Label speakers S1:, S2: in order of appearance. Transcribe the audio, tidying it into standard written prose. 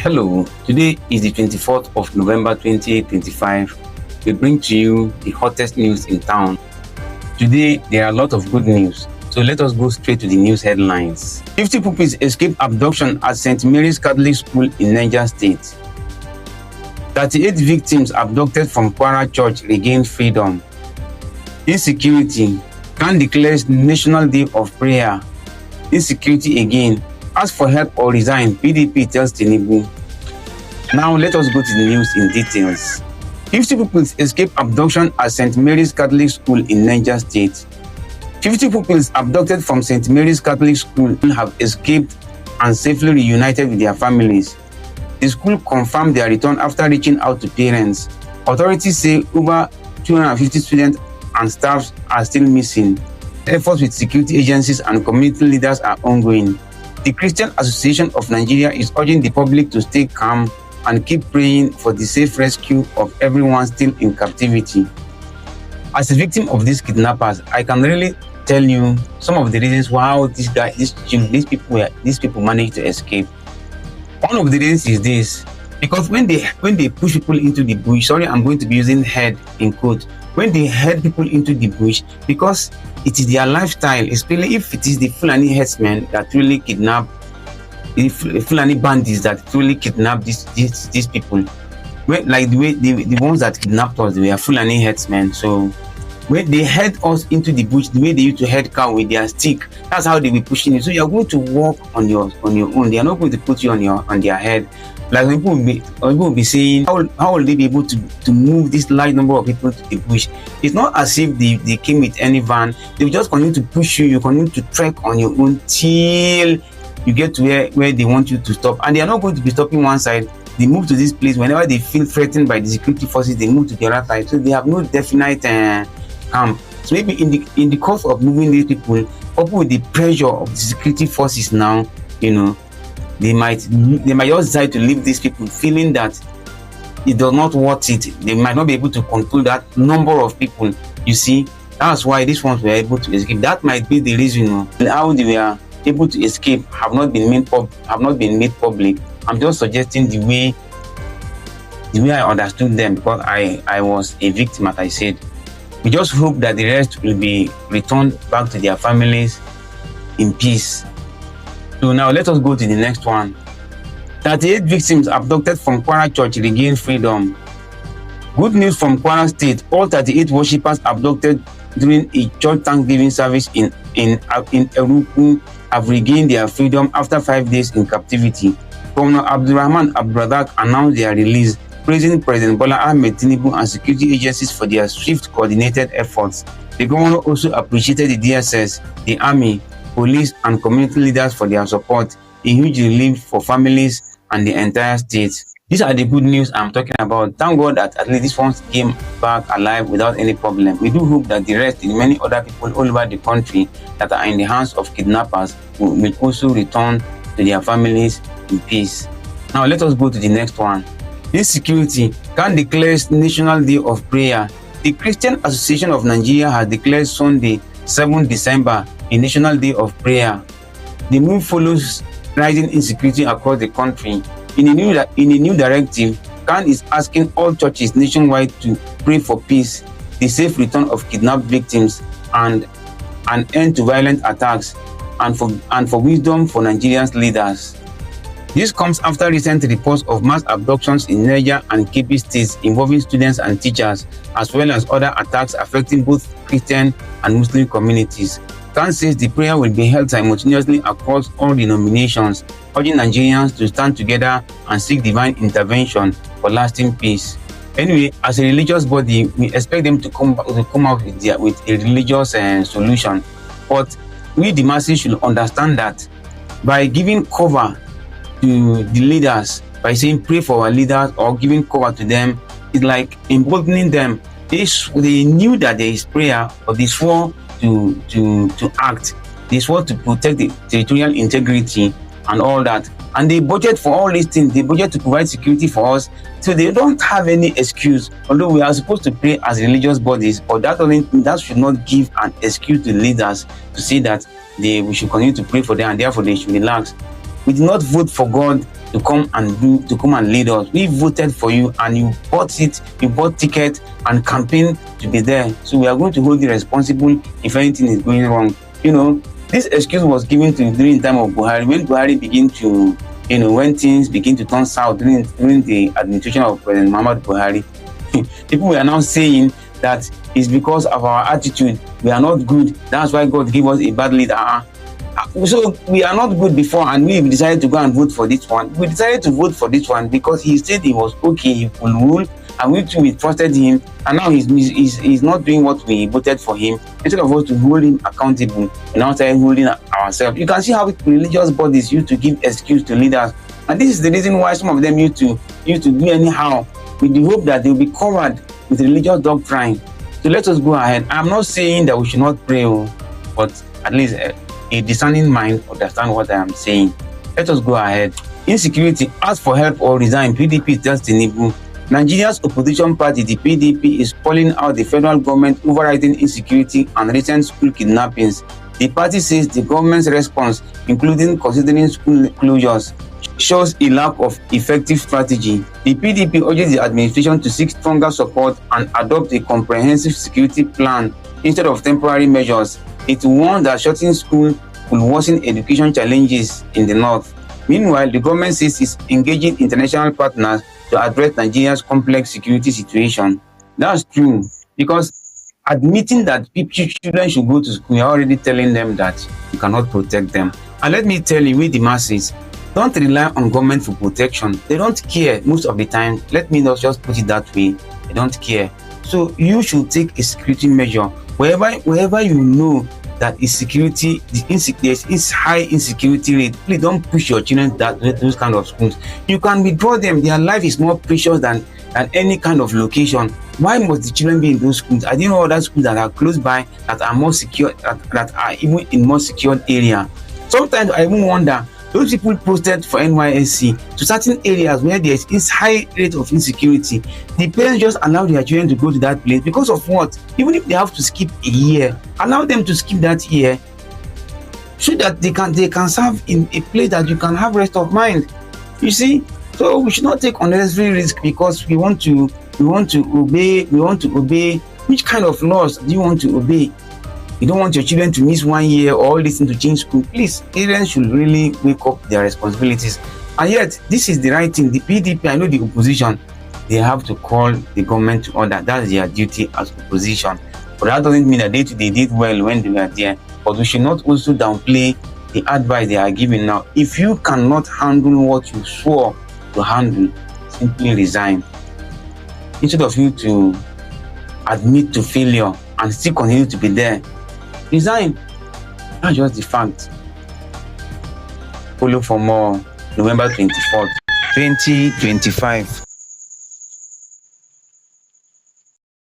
S1: Hello, today is the 24th of November 2025. We bring to you the hottest news in town. Today, there are a lot of good news, so let us go straight to the news headlines. 50 pupils escape abduction at St. Mary's Catholic School in Niger State. 38 victims abducted from Kwara Church regain freedom. Insecurity, CAN declares National Day of Prayer. Insecurity again, ask for help or resign, PDP tells Tinubu. Now let us go to the news in details. 50 pupils escape abduction at St. Mary's Catholic School in Niger State. 50 pupils abducted from St. Mary's Catholic School have escaped and safely reunited with their families. The school confirmed their return after reaching out to parents. Authorities say over 250 students and staff are still missing. Efforts with security agencies and community leaders are ongoing. The Christian Association of Nigeria is urging the public to stay calm and keep praying for the safe rescue of everyone still in captivity. As a victim of these kidnappers, I can really tell you some of the reasons why these people managed to escape. One of the reasons is this: because when they push people into the bush, sorry, I'm going to be using head in quote, when they head people into the bush, because it is their lifestyle, especially if it is the Fulani herdsmen that really kidnap, the Fulani bandits that really kidnap these people. Like the ones that kidnapped us, they were Fulani herdsmen. So when they head us into the bush, the way they used to head cow with their stick, that's how they be pushing you. So you're going to walk on your own. They are not going to put you on their head. Like people will be saying, how will they be able to move this large number of people to the bush? It's not as if they came with any van. They will just continue to push you. You continue to trek on your own till you get to where they want you to stop. And they are not going to be stopping one side. They move to this place whenever they feel threatened by the security forces. They move to the other side. So they have no definite camp. So maybe in the course of moving these people, coupled with the pressure of the security forces now, they might just decide to leave these people feeling that it does not worth it. They might not be able to control that number of people. You see, that's why these ones were able to escape. That might be the reason how they were able to escape have not been made public. I'm just suggesting the way I understood them, because I was a victim, as I said. We just hope that the rest will be returned back to their families in peace. So now let us go to the next one. 38 victims abducted from Kwara Church regain freedom. Good news from Kwara State. All 38 worshippers abducted during a church Thanksgiving service in Eruku have regained their freedom after 5 days in captivity. Governor Abdulrahman Abdulrazak announced their release, praising President Bola Ahmed Tinubu and security agencies for their swift, coordinated efforts. The governor also appreciated the DSS, the army, police, and community leaders for their support, a huge relief for families and the entire state. These are the good news I'm talking about. Thank God that at least this one came back alive without any problem. We do hope that the rest, the many other people all over the country that are in the hands of kidnappers, will also return to their families in peace. Now let us go to the next one. Insecurity, CAN declares National Day of Prayer. The Christian Association of Nigeria has declared Sunday, 7 December, a National Day of Prayer. The move follows rising insecurity across the country. In a new directive, CAN is asking all churches nationwide to pray for peace, the safe return of kidnapped victims, and an end to violent attacks, and for wisdom for Nigeria's leaders. This comes after recent reports of mass abductions in Niger and Kebbi states involving students and teachers, as well as other attacks affecting both Christian and Muslim communities. CAN says the prayer will be held simultaneously across all denominations, urging Nigerians to stand together and seek divine intervention for lasting peace. Anyway, as a religious body, we expect them to come out with a religious solution. But we, the masses, should understand that by giving cover to the leaders, by saying pray for our leaders or giving cover to them, it's like emboldening them. They knew that there is prayer, but they swore to act. They swore to protect the territorial integrity and all that. And they budget for all these things. They budget to provide security for us. So they don't have any excuse. Although we are supposed to pray as religious bodies, but that should not give an excuse to leaders to say that we should continue to pray for them and therefore they should relax. We did not vote for God to come and lead us. We voted for you, and you bought ticket and campaign to be there. So we are going to hold you responsible if anything is going wrong. This excuse was given to during the time of Buhari, when Buhari began to, when things begin to turn south during the administration of President Muhammad Buhari. People were now saying that it's because of our attitude. We are not good. That's why God gave us a bad leader. So we are not good before, and we decided to go and vote for this one. We decided to vote for this one because he said he was okay, he could rule, and we trusted him. And now he's not doing what we voted for him. Instead of us to hold him accountable, we now started holding ourselves. You can see how religious bodies used to give excuse to leaders, and this is the reason why some of them used to do anyhow, with the hope that they will be covered with religious doctrine. So let us go ahead. I'm not saying that we should not pray, but at least a discerning mind understand what I am saying. Let us go ahead. Insecurity, ask for help or resign. PDP tells Tinubu. Nigeria's opposition party, the PDP, is calling out the federal government overriding insecurity and recent school kidnappings. The party says the government's response, including considering school closures, shows a lack of effective strategy. The PDP urges the administration to seek stronger support and adopt a comprehensive security plan instead of temporary measures. It warned that shutting school will worsen education challenges in the north. Meanwhile, the government says it's engaging international partners to address Nigeria's complex security situation. That's true, because admitting that children should go to school, you're already telling them that you cannot protect them. And let me tell you, with the masses, don't rely on government for protection. They don't care most of the time. Let me not just put it that way. They don't care. So you should take a security measure wherever you know that is high insecurity rate. Please don't push your children those kind of schools. You can withdraw them. Their life is more precious than any kind of location. Why must the children be in those schools? I didn't know other schools that are close by, that are more secure, that are even in more secured area. Sometimes I even wonder, those people posted for NYSC to certain areas where there is high rate of insecurity. The parents just allow their children to go to that place because of what? Even if they have to skip a year, allow them to skip that year so that they can serve in a place that you can have rest of mind. You see, so we should not take unnecessary risk because we want to obey. Which kind of laws do you want to obey? You don't want your children to miss 1 year or listen to change school. Please, parents should really wake up their responsibilities. And yet, this is the right thing. The PDP, I know the opposition, they have to call the government to order. That's their duty as opposition. But that doesn't mean that they did well when they were there. But we should not also downplay the advice they are giving now. If you cannot handle what you swore to handle, simply resign. Instead of you to admit to failure and still continue to be there, resign. That's just the fact. Follow for more. November 24th, 2025.